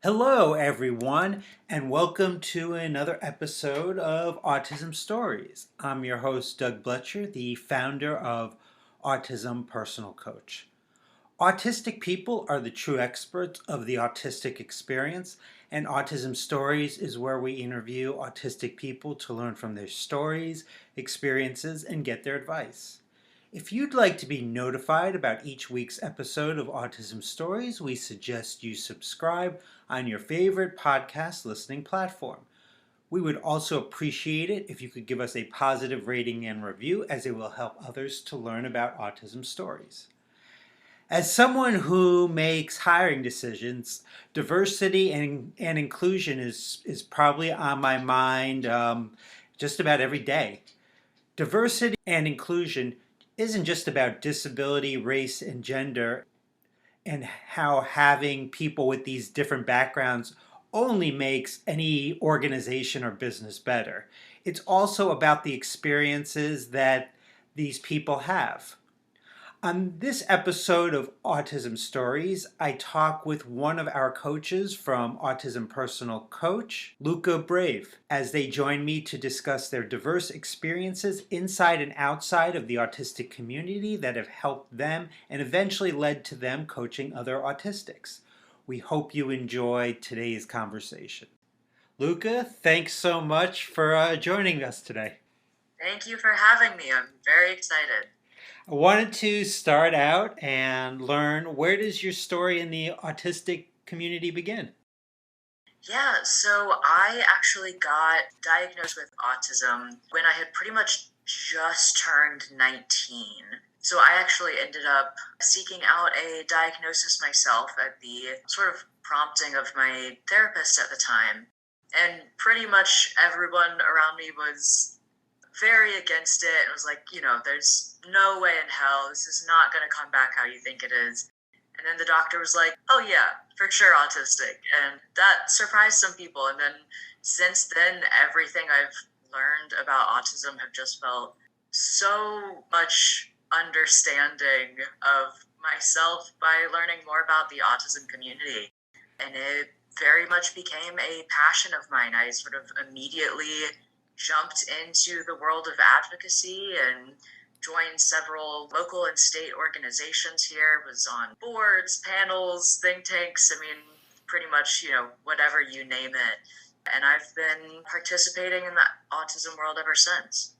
Hello, everyone, and welcome to another episode of Autism Stories. I'm your host, Doug Bletcher, the founder of Autism Personal Coach. Autistic people are the true experts of the autistic experience, and Autism Stories is where we interview autistic people to learn from their stories, experiences, and get their advice. If you'd like to be notified about each week's episode of Autism Stories, we suggest you subscribe on your favorite podcast listening platform. We would also appreciate it if you could give us a positive rating and review, as it will help others to learn about autism stories. As someone who makes hiring decisions, diversity and inclusion is probably on my mind just about every day. Diversity and inclusion isn't just about disability, race, and gender, and how having people with these different backgrounds only makes any organization or business better. It's also about the experiences that these people have. On this episode of Autism Stories, I talk with one of our coaches from Autism Personal Coach, Luka Brave, as they join me to discuss their diverse experiences inside and outside of the autistic community that have helped them and eventually led to them coaching other autistics. We hope you enjoy today's conversation. Luka, thanks so much for joining us today. Thank you for having me. I'm very excited. I wanted to start out and learn, where does your story in the autistic community begin? Yeah, so I actually got diagnosed with autism when I had pretty much just turned 19. So I actually ended up seeking out a diagnosis myself at the sort of prompting of my therapist at the time. And pretty much everyone around me was very against it. It was like, there's no way in hell this is not going to come back how you think it is. And then the doctor was like, oh, yeah, for sure, autistic. And that surprised some people. And then since then, everything I've learned about autism have just felt so much understanding of myself by learning more about the autism community. And it very much became a passion of mine. I sort of immediately jumped into the world of advocacy and joined several local and state organizations here, was on boards, panels, think tanks. I mean, pretty much, whatever you name it. And I've been participating in the autism world ever since.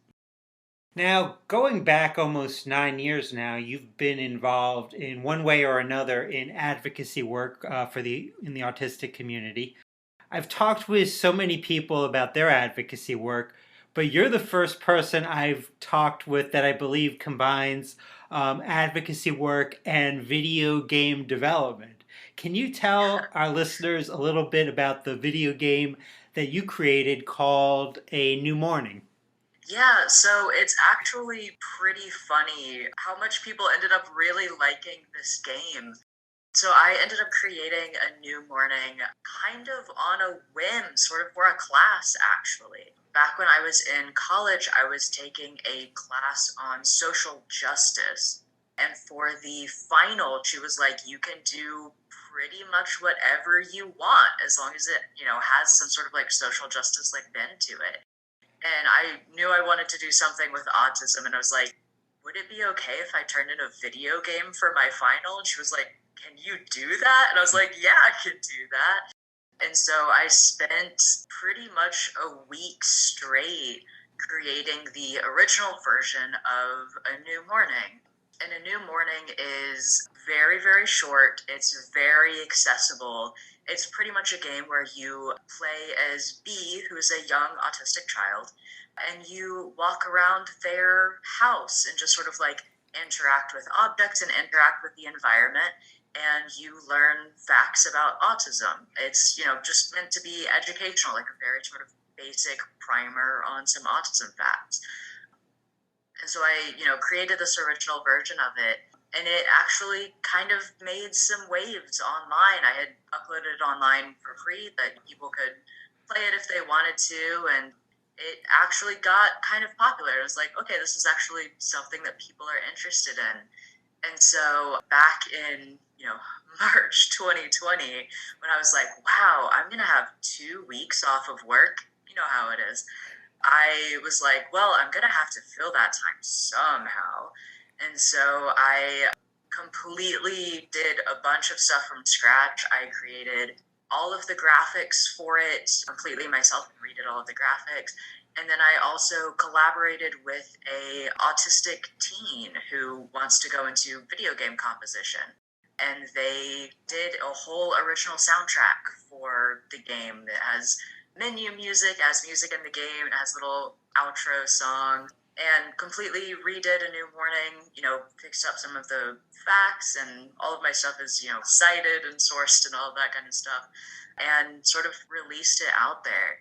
Now, going back almost 9 years now, you've been involved in one way or another in advocacy work in the autistic community. I've talked with so many people about their advocacy work, but you're the first person I've talked with that I believe combines advocacy work and video game development. Can you tell our listeners a little bit about the video game that you created called A New Morning? Yeah, so it's actually pretty funny how much people ended up really liking this game. So I ended up creating a new morning kind of on a whim, sort of for a class actually. Back when I was in college, I was taking a class on social justice. And for the final, she was like, you can do pretty much whatever you want as long as it, has some sort of like social justice like bend to it. And I knew I wanted to do something with autism, and I was like, would it be okay if I turned in a video game for my final? And she was like, can you do that? And I was like, yeah, I could do that. And so I spent pretty much a week straight creating the original version of A New Morning. And A New Morning is very, very short. It's very accessible. It's pretty much a game where you play as B, who is a young autistic child, and you walk around their house and just sort of like interact with objects and interact with the environment, and you learn facts about autism. It's, just meant to be educational, like a very sort of basic primer on some autism facts. And so I, created this original version of it, and it actually kind of made some waves online. I had uploaded it online for free that people could play it if they wanted to, and it actually got kind of popular. It was like, okay, this is actually something that people are interested in. And so back in, March 2020 when I was like, wow, I'm going to have 2 weeks off of work. You know how it is. I was like, well, I'm going to have to fill that time somehow. And so I completely did a bunch of stuff from scratch. I created all of the graphics for it completely myself and redid all of the graphics. And then I also collaborated with a autistic teen who wants to go into video game composition. And they did a whole original soundtrack for the game that has menu music, as music in the game, it has little outro song, and completely redid A New Morning, fixed up some of the facts, and all of my stuff is, cited and sourced and all of that kind of stuff, and sort of released it out there.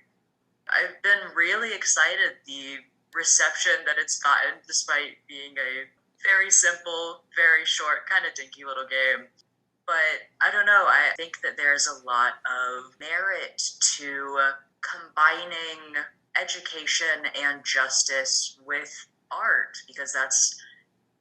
I've been really excited the reception that it's gotten, despite being a very simple, very short, kind of dinky little game. But I don't know, I think that there's a lot of merit to combining education and justice with art, because that's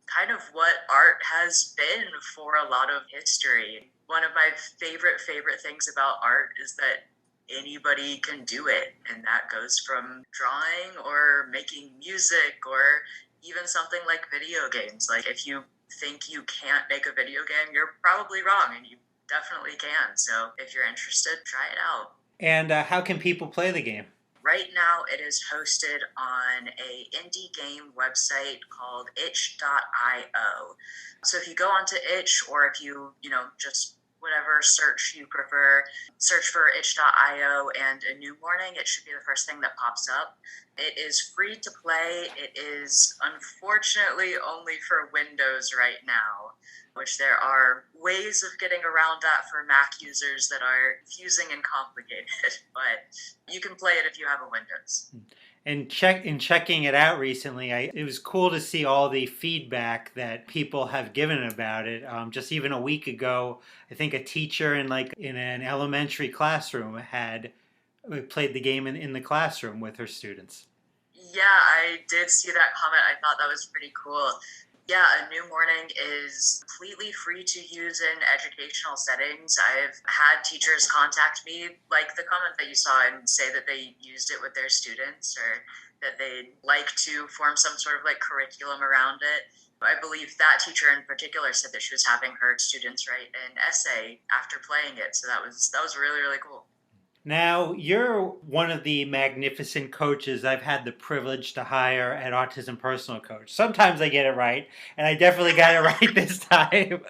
kind of what art has been for a lot of history. One of my favorite things about art is that anybody can do it, and that goes from drawing or making music or even something like video games. Like, if you think you can't make a video game, you're probably wrong, and you definitely can. So if you're interested, try it out. And how can people play the game? Right now, it is hosted on a indie game website called itch.io. So if you go onto itch, or if you, just whatever search you prefer, search for itch.io and A New Morning, it should be the first thing that pops up. It is free to play. It is unfortunately only for Windows right now, which there are ways of getting around that for Mac users that are confusing and complicated, but you can play it if you have a Windows. And checking it out recently, it was cool to see all the feedback that people have given about it. Just even a week ago, I think a teacher in an elementary classroom had played the game in the classroom with her students. Yeah, I did see that comment. I thought that was pretty cool. Yeah, A New Morning is completely free to use in educational settings. I've had teachers contact me, like the comment that you saw, and say that they used it with their students, or that they'd like to form some sort of curriculum around it. I believe that teacher in particular said that she was having her students write an essay after playing it. So that was really, really cool. Now, you're one of the magnificent coaches I've had the privilege to hire at Autism Personal Coach. Sometimes I get it right, and I definitely got it right this time.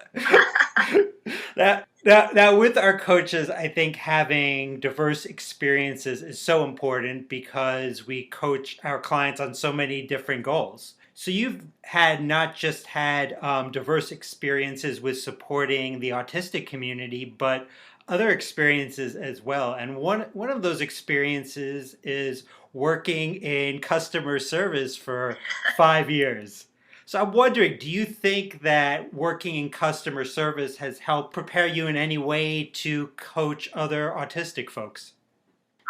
Now, with our coaches, I think having diverse experiences is so important because we coach our clients on so many different goals. So you've not just had diverse experiences with supporting the autistic community, but other experiences as well. And one of those experiences is working in customer service for 5 years. So I'm wondering, do you think that working in customer service has helped prepare you in any way to coach other autistic folks?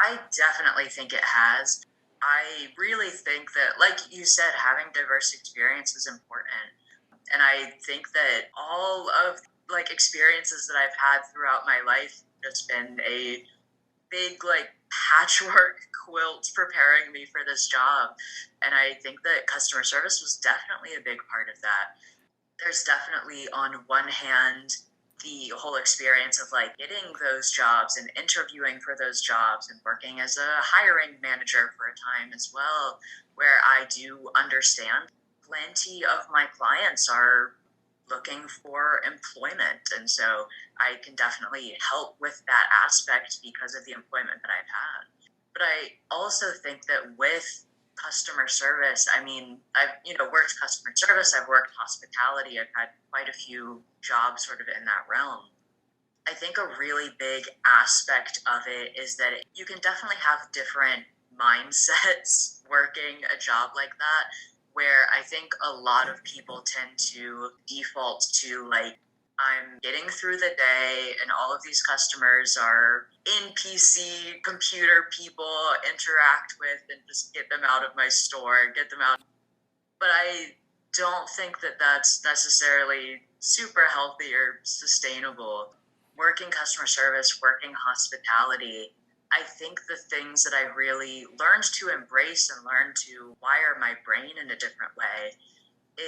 I definitely think it has. I really think that, like you said, having diverse experience is important. And I think that all of experiences that I've had throughout my life just been a big patchwork quilt preparing me for this job. And I think that customer service was definitely a big part of that. There's definitely, on one hand, the whole experience of getting those jobs and interviewing for those jobs and working as a hiring manager for a time as well, where I do understand plenty of my clients are looking for employment. And so I can definitely help with that aspect because of the employment that I've had. But I also think that with customer service, I mean, I've worked customer service, I've worked hospitality, I've had quite a few jobs sort of in that realm. I think a really big aspect of it is that you can definitely have different mindsets working a job like that, where I think a lot of people tend to default to I'm getting through the day and all of these customers are NPC computer people interact with, and just get them out of my store, get them out. But I don't think that that's necessarily super healthy or sustainable. working customer service, working hospitality, I think the things that I really learned to embrace and learn to wire my brain in a different way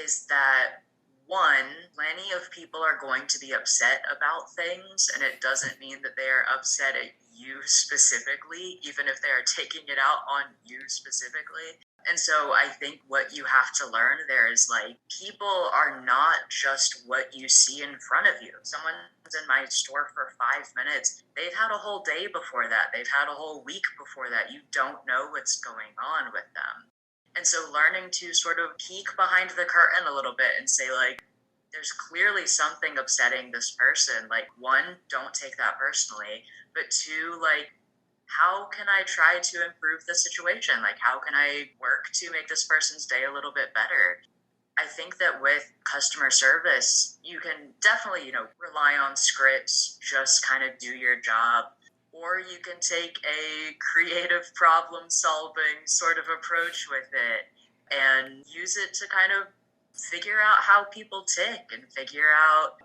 is that one, plenty of people are going to be upset about things, and it doesn't mean that they are upset at you specifically, even if they are taking it out on you specifically. And so I think what you have to learn there is like people are not just what you see in front of you. Someone's in my store for 5 minutes. They've had a whole day before that. They've had a whole week before that. You don't know what's going on with them. And so learning to sort of peek behind the curtain a little bit and say, like, there's clearly something upsetting this person. Like, one, don't take that personally. But two, like, how can I try to improve the situation? Like, how can I work to make this person's day a little bit better? I think that with customer service, you can definitely, rely on scripts, just kind of do your job. Or you can take a creative problem solving sort of approach with it and use it to kind of figure out how people tick and figure out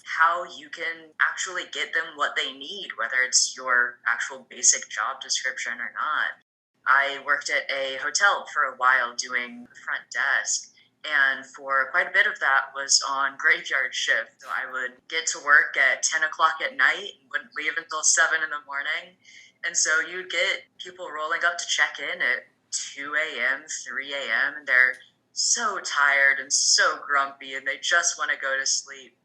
how you can actually get them what they need, whether it's your actual basic job description or not. I worked at a hotel for a while doing the front desk, and for quite a bit of that was on graveyard shift. So I would get to work at 10 o'clock at night, wouldn't leave until 7 in the morning. And so you'd get people rolling up to check in at 2 a.m., 3 a.m., and they're so tired and so grumpy and they just want to go to sleep.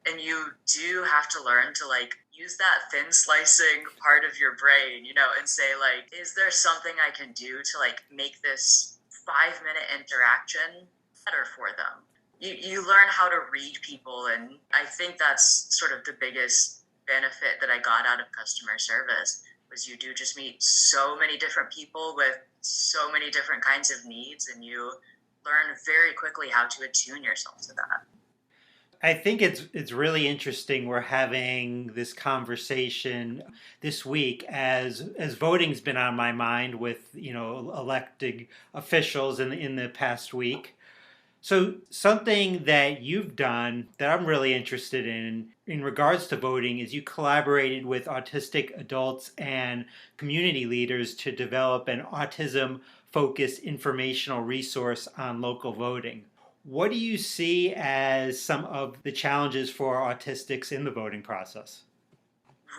And you do have to learn to like use that thin slicing part of your brain, and say like, is there something I can do to like make this 5-minute interaction better for them? You learn how to read people, and I think that's sort of the biggest benefit that I got out of customer service was you do just meet so many different people with so many different kinds of needs, and you learn very quickly how to attune yourself to that. I think it's really interesting we're having this conversation this week as voting's been on my mind with elected officials in the past week. So something that you've done that I'm really interested in regards to voting is you collaborated with autistic adults and community leaders to develop an autism focused informational resource on local voting. What do you see as some of the challenges for autistics in the voting process?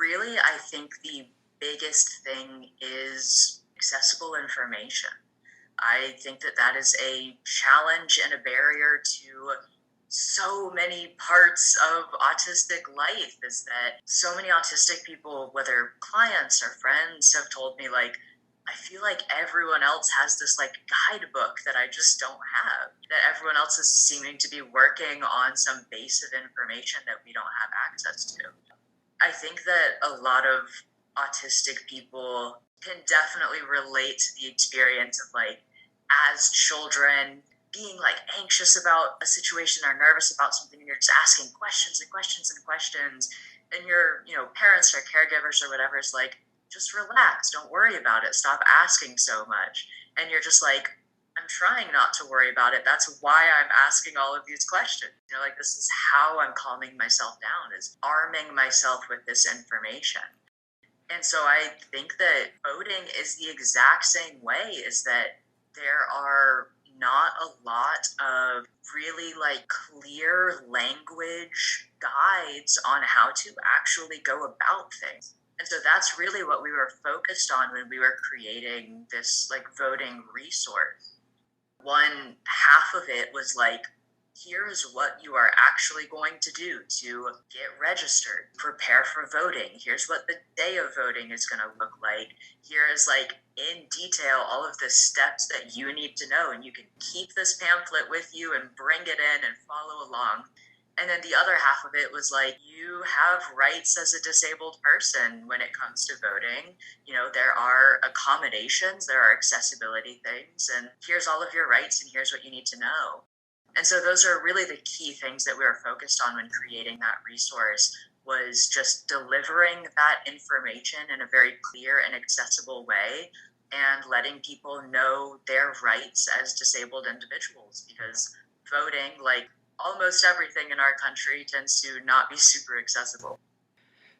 Really, I think the biggest thing is accessible information. I think that that is a challenge and a barrier to so many parts of autistic life, is that so many autistic people, whether clients or friends, have told me like, I feel like everyone else has this like guidebook that I just don't have, that everyone else is seeming to be working on some base of information that we don't have access to. I think that a lot of autistic people can definitely relate to the experience of like, as children, being like anxious about a situation or nervous about something, and you're just asking questions and questions and questions, and your parents or caregivers or whatever is like, just relax, don't worry about it, stop asking so much. And you're just like, I'm trying not to worry about it, that's why I'm asking all of these questions. Like, this is how I'm calming myself down, is arming myself with this information. And so I think that voting is the exact same way, is that there are not a lot of really like clear language guides on how to actually go about things. And so that's really what we were focused on when we were creating this like voting resource. One half of it was like, here's what you are actually going to do to get registered, prepare for voting. Here's what the day of voting is going to look like. Here is like in detail all of the steps that you need to know. And you can keep this pamphlet with you and bring it in and follow along. And then the other half of it was like, you have rights as a disabled person when it comes to voting. There are accommodations, there are accessibility things, and here's all of your rights and here's what you need to know. And so those are really the key things that we were focused on when creating that resource, was just delivering that information in a very clear and accessible way and letting people know their rights as disabled individuals, because voting, like almost everything in our country, tends to not be super accessible.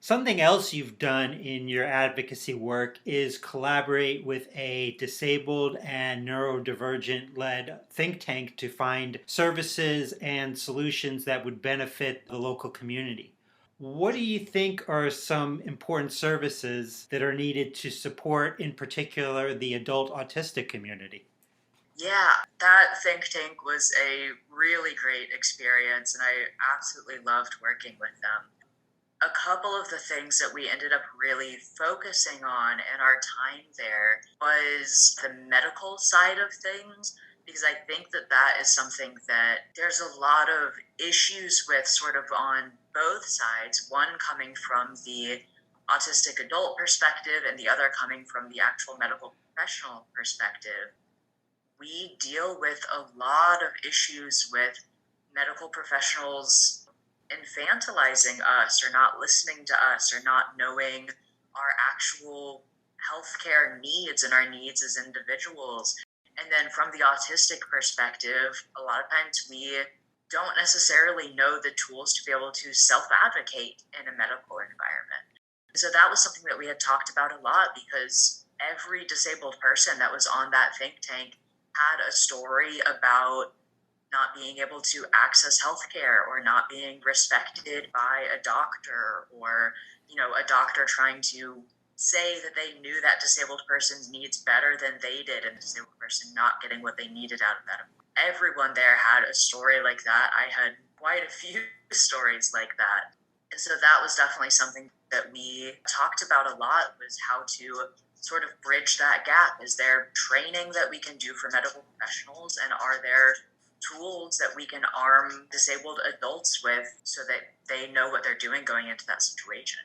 Something else you've done in your advocacy work is collaborate with a disabled and neurodivergent led think tank to find services and solutions that would benefit the local community. What do you think are some important services that are needed to support, in particular, the adult autistic community? Yeah, that think tank was a really great experience, and I absolutely loved working with them. A couple of the things that we ended up really focusing on in our time there was the medical side of things, because I think that that is something that there's a lot of issues with, sort of on both sides, one coming from the autistic adult perspective and the other coming from the actual medical professional perspective. We deal with a lot of issues with medical professionals infantilizing us or not listening to us or not knowing our actual healthcare needs and our needs as individuals. And then from the autistic perspective, a lot of times we don't necessarily know the tools to be able to self advocate in a medical environment. So that was something that we had talked about a lot, because every disabled person that was on that think tank had a story about not being able to access healthcare or not being respected by a doctor, or a doctor trying to say that they knew that disabled person's needs better than they did, and the disabled person not getting what they needed out of that. Everyone there had a story like that. I had quite a few stories like that. And so that was definitely something that we talked about a lot, was how to sort of bridge that gap. Is there training that we can do for medical professionals, and are there tools that we can arm disabled adults with so that they know what they're doing going into that situation?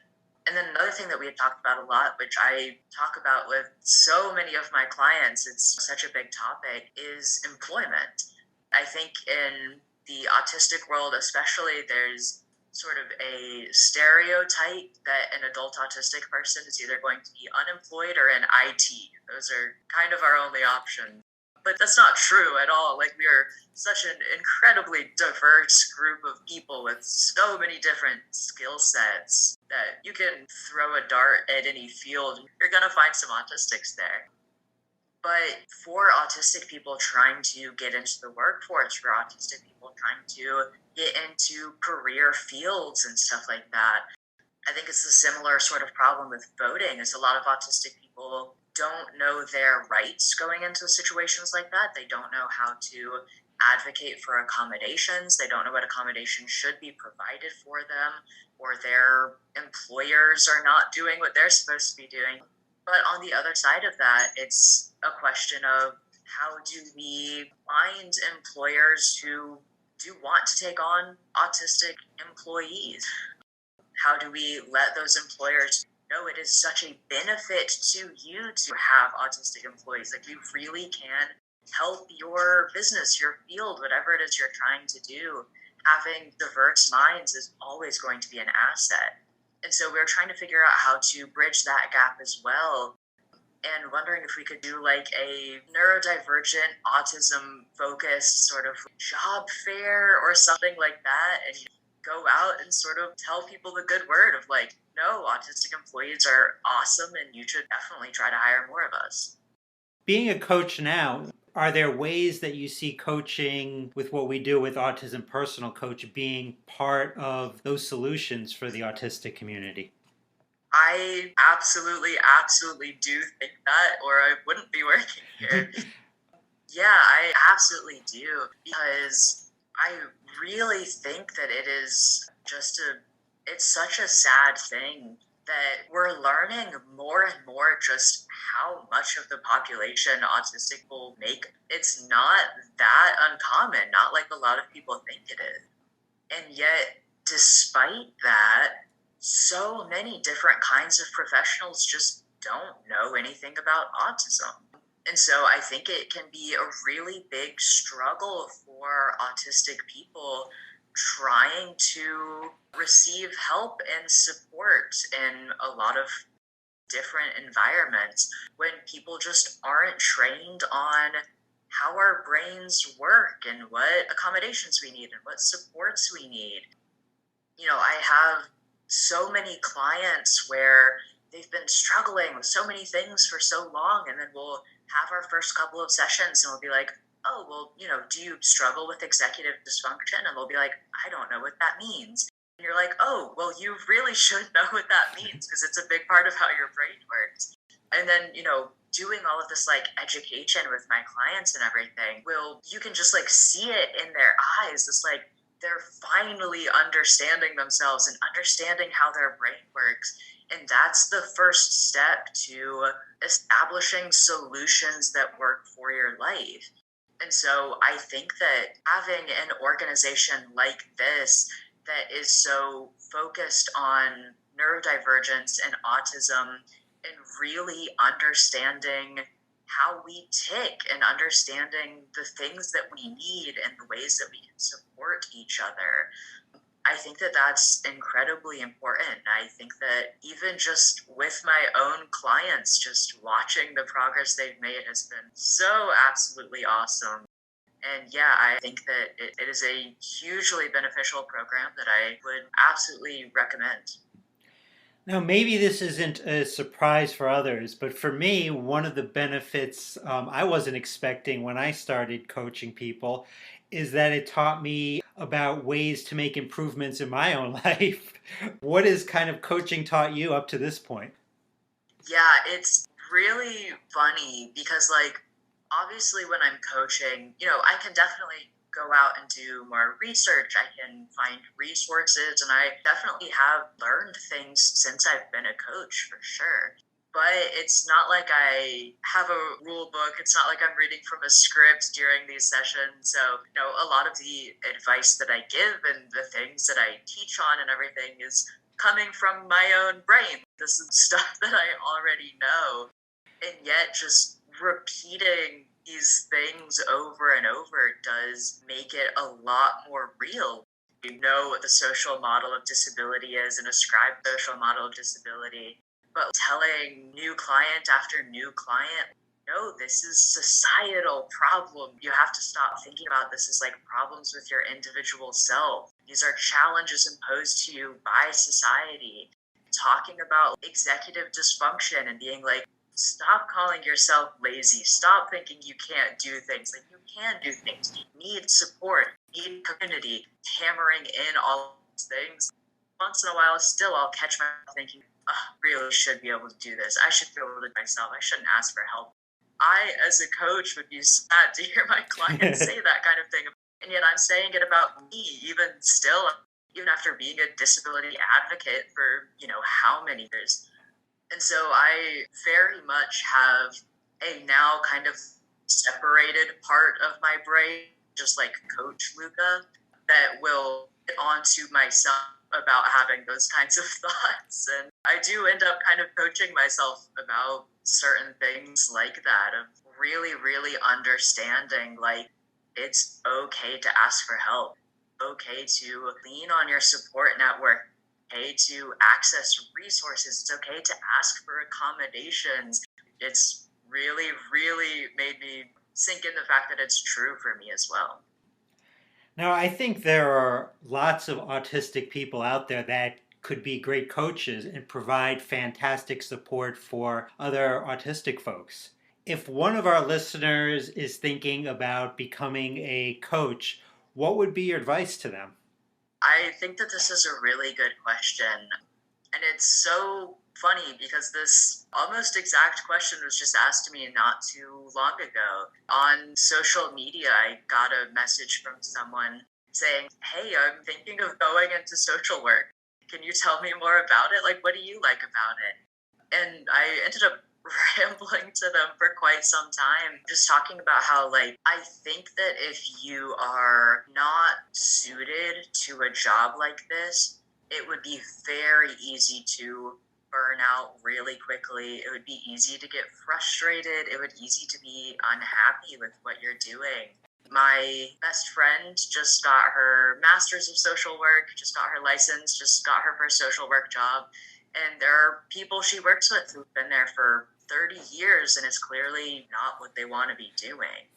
And then another thing that we had talked about a lot, which I talk about with so many of my clients, it's such a big topic, is employment. I think in the autistic world especially, there's sort of a stereotype that an adult autistic person is either going to be unemployed or in IT. Those are kind of our only options. But that's not true at all. Like, we are such an incredibly diverse group of people with so many different skill sets that you can throw a dart at any field, you're going to find some autistics there. But for autistic people trying to get into the workforce, for autistic people trying to get into career fields and stuff like that, I think it's a similar sort of problem with voting. Is a lot of autistic people don't know their rights going into situations like that. They don't know how to advocate for accommodations. They don't know what accommodations should be provided for them, or their employers are not doing what they're supposed to be doing. But on the other side of that, it's a question of, how do we find employers who do want to take on autistic employees? How do we let those employers know it is such a benefit to you to have autistic employees? Like, you really can help your business, your field, whatever it is you're trying to do. Having diverse minds is always going to be an asset. And so we're trying to figure out how to bridge that gap as well, and wondering if we could do like a neurodivergent autism focused sort of job fair or something like that, and go out and sort of tell people the good word of like, no, autistic employees are awesome and you should definitely try to hire more of us. Being a coach now, are there ways that you see coaching with what we do with Autism Personal Coach being part of those solutions for the autistic community? I absolutely do think that, or I wouldn't be working here. Yeah, I absolutely do, because I really think that it is it's such a sad thing that we're learning more and more just how much of the population autistic will make. It's not that uncommon, not like a lot of people think it is. And yet, despite that, so many different kinds of professionals just don't know anything about autism. And so I think it can be a really big struggle for autistic people trying to receive help and support in a lot of different environments, when people just aren't trained on how our brains work and what accommodations we need and what supports we need. I have so many clients where they've been struggling with so many things for so long, and then we'll have our first couple of sessions and we'll be like, oh, well, do you struggle with executive dysfunction? And they'll be like, I don't know what that means. And you're like, oh, well, you really should know what that means because it's a big part of how your brain works. And then, doing all of this like education with my clients and everything, you can just like see it in their eyes. It's like they're finally understanding themselves and understanding how their brain works. And that's the first step to establishing solutions that work for your life. And so I think that having an organization like this that is so focused on neurodivergence and autism and really understanding how we tick and understanding the things that we need and the ways that we can support each other. I think that that's incredibly important. I think that even just with my own clients, just watching the progress they've made has been so absolutely awesome. And yeah, I think that it is a hugely beneficial program that I would absolutely recommend. Now, maybe this isn't a surprise for others, but for me, one of the benefits I wasn't expecting when I started coaching people is that it taught me about ways to make improvements in my own life. What has kind of coaching taught you up to this point? Yeah, it's really funny because, like, obviously, when I'm coaching, I can definitely go out and do more research. I can find resources, and I definitely have learned things since I've been a coach for sure. But it's not like I have a rule book. It's not like I'm reading from a script during these sessions. So, a lot of the advice that I give and the things that I teach on and everything is coming from my own brain. This is stuff that I already know. And yet, just repeating these things over and over does make it a lot more real. You know what the social model of disability is and ascribe social model of disability, but telling new client after new client, no, this is societal problem. You have to stop thinking about this as like problems with your individual self. These are challenges imposed to you by society. Talking about executive dysfunction and being like, stop calling yourself lazy. Stop thinking you can't do things. Like, you can do things. You need support, you need community, hammering in all these things. Once in a while, still, I'll catch myself thinking, oh, I really should be able to do this. I should feel able to do it myself. I shouldn't ask for help. I, as a coach, would be sad to hear my clients say that kind of thing. And yet I'm saying it about me, even still, even after being a disability advocate for, how many years. And so I very much have a now kind of separated part of my brain, just like Coach Luka, that will get onto myself about having those kinds of thoughts. And I do end up kind of coaching myself about certain things like that, of really, really understanding like it's okay to ask for help, okay to lean on your support network, okay to access resources, it's okay to ask for accommodations. It's really, really made me sink in the fact that it's true for me as well. Now, I think there are lots of autistic people out there that could be great coaches and provide fantastic support for other autistic folks. If one of our listeners is thinking about becoming a coach, what would be your advice to them? I think that this is a really good question. And it's so funny because this almost exact question was just asked to me not too long ago. On social media, I got a message from someone saying, hey, I'm thinking of going into social work. Can you tell me more about it? Like, what do you like about it? And I ended up rambling to them for quite some time, just talking about how, like, I think that if you are not suited to a job like this, it would be very easy to burn out really quickly. It would be easy to get frustrated. It would be easy to be unhappy with what you're doing. My best friend just got her master's of social work, just got her license, just got her first social work job. And there are people she works with who've been there for 30 years and it's clearly not what they want to be doing.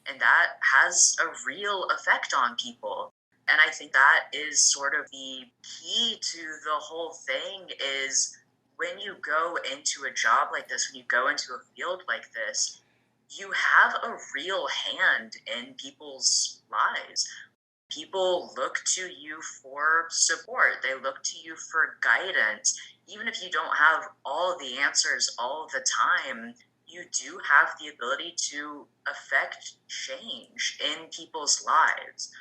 And that has a real effect on people. And I think that is sort of the key to the whole thing is when you go into a job like this, when you go into a field like this, you have a real hand in people's lives. People look to you for support. They look to you for guidance. Even if you don't have all the answers all the time, you do have the ability to affect change in people's lives.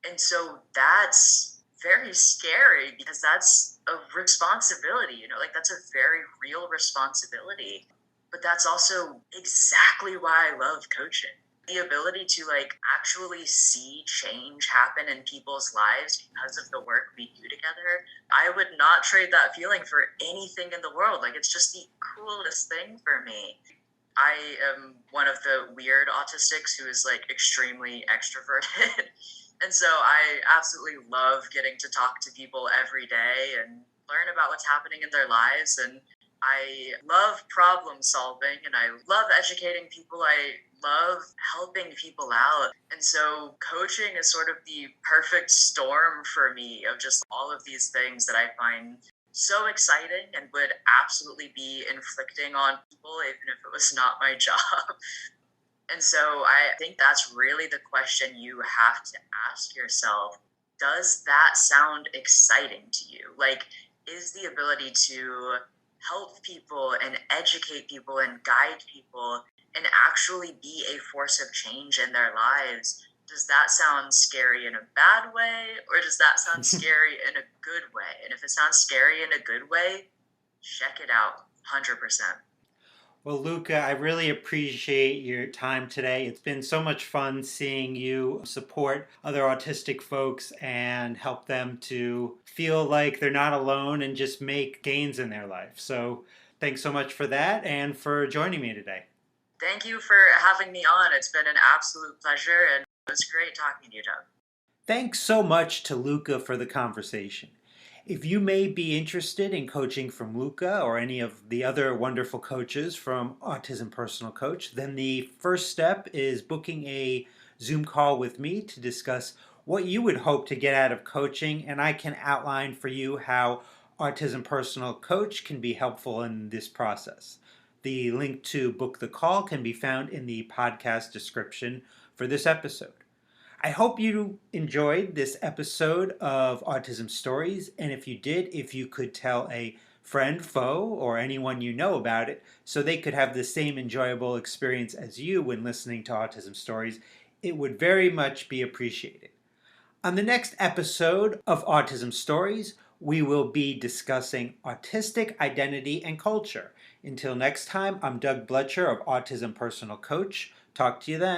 And so that's very scary because that's a responsibility, like that's a very real responsibility. But that's also exactly why I love coaching. The ability to actually see change happen in people's lives because of the work we do together. I would not trade that feeling for anything in the world. Like it's just the coolest thing for me. I am one of the weird autistics who is extremely extroverted. And so I absolutely love getting to talk to people every day and learn about what's happening in their lives. And I love problem solving and I love educating people. I love helping people out. And so coaching is sort of the perfect storm for me of just all of these things that I find so exciting and would absolutely be inflicting on people even if it was not my job. And so I think that's really the question you have to ask yourself. Does that sound exciting to you? Is the ability to help people and educate people and guide people and actually be a force of change in their lives, does that sound scary in a bad way or does that sound scary in a good way? And if it sounds scary in a good way, check it out 100%. Well, Luka, I really appreciate your time today. It's been so much fun seeing you support other autistic folks and help them to feel like they're not alone and just make gains in their life. So, thanks so much for that and for joining me today. Thank you for having me on. It's been an absolute pleasure and it was great talking to you, Doug. Thanks so much to Luka for the conversation. If you may be interested in coaching from Luka or any of the other wonderful coaches from Autism Personal Coach, then the first step is booking a Zoom call with me to discuss what you would hope to get out of coaching, and I can outline for you how Autism Personal Coach can be helpful in this process. The link to book the call can be found in the podcast description for this episode. I hope you enjoyed this episode of Autism Stories, and if you did, if you could tell a friend, foe, or anyone you know about it so they could have the same enjoyable experience as you when listening to Autism Stories, it would very much be appreciated. On the next episode of Autism Stories, we will be discussing autistic identity and culture. Until next time, I'm Doug Bletcher of Autism Personal Coach. Talk to you then.